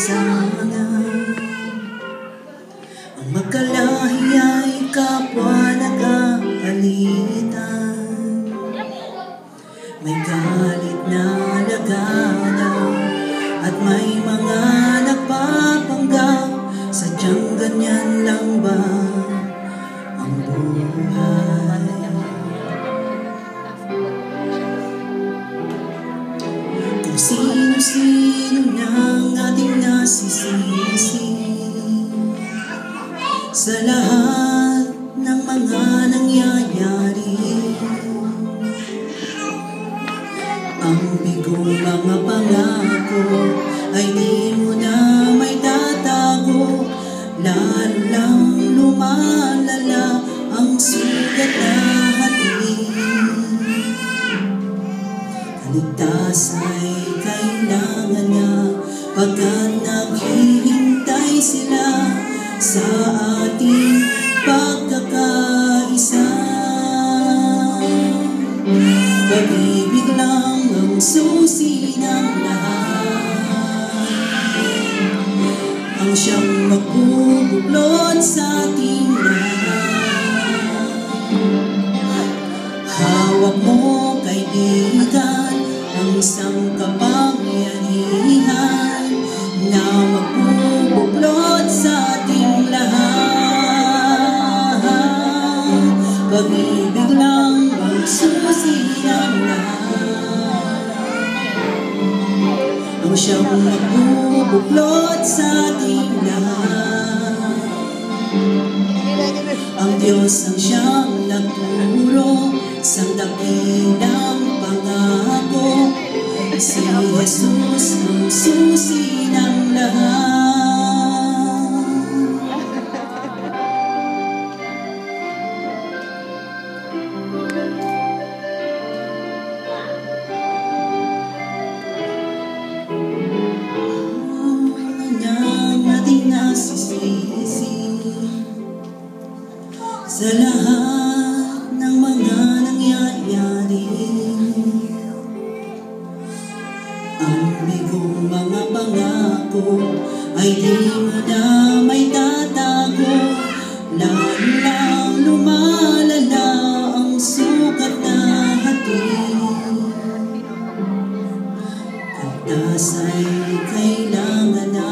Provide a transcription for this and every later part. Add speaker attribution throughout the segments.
Speaker 1: sana ang magkalahi ay kapwa nag-aalitan. May galit na laganap at may mga nagpapanggap. Sadyang ganyan lang ba ang buhay? Kung sino-sino nang ating nasisisi sa lahat ng mga nangyayari, ang bigong mga pangako ay di mo na may tatago. Lalo lang lumalala ang sugat na hati. Kaligtas ay kailangan na pagkat naghihintay sila sa ating pagkakaisa. Pag-ibig lang ang susi ng lahat, ang siyang magbubuklod sa ating lahat. Hawak mo, kaibigan, ang isang kapangyarihan na magbubuklod sa ating lahat. Pag-ibig lang ang susi ng lahat, ang siyang magbubuklod sa ating lahat. Ang Diyos ang siyang nagturo sa dakilang pangako. Si Jesus ang susi ng lahat. Nang ating nasisisi sa lahat ng mga nangyayari, ang bigong mga pangako ay di mo na may tatago. Lalo lang lumalala ang sugat na hati. Kaligtas ay kailangan na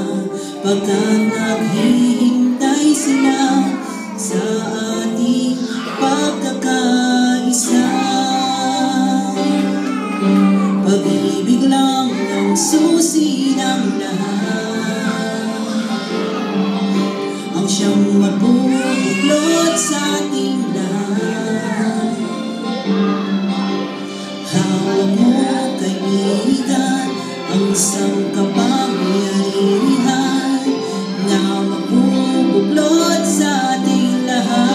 Speaker 1: pagkat naghihintay sila sa ating pagkakaisa. Pag-ibig lang ang susi ng lahat, ang siyang magbubuklod sa ating lahat. Hawak mo, kaibigan, ang isang kapangyarihan na magbubuklod sa ating lahat.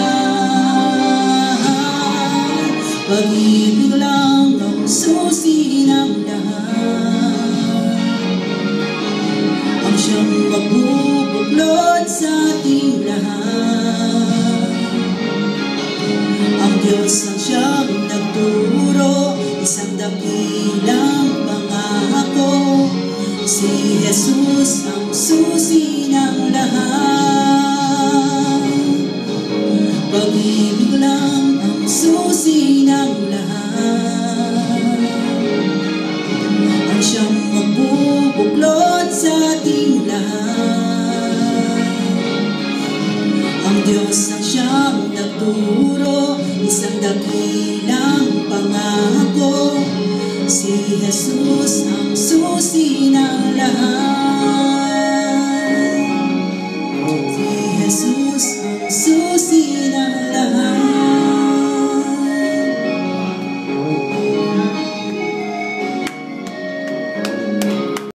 Speaker 1: Pag-ibig lang ang susi ng lahat, ang siyang magbubuklod sa ating lahat. Ang Diyos ang siyang nagturo, isang dakilang pangako. Si Jesus ang susi ng lahat. Pag-ibig lang ang susi ng lahat, ang siyang magbubuklod sa ating lahat. Ang Diyos ang siyang nagturo, isang dakilang pangako. Si Jesus ang susi ng lahat.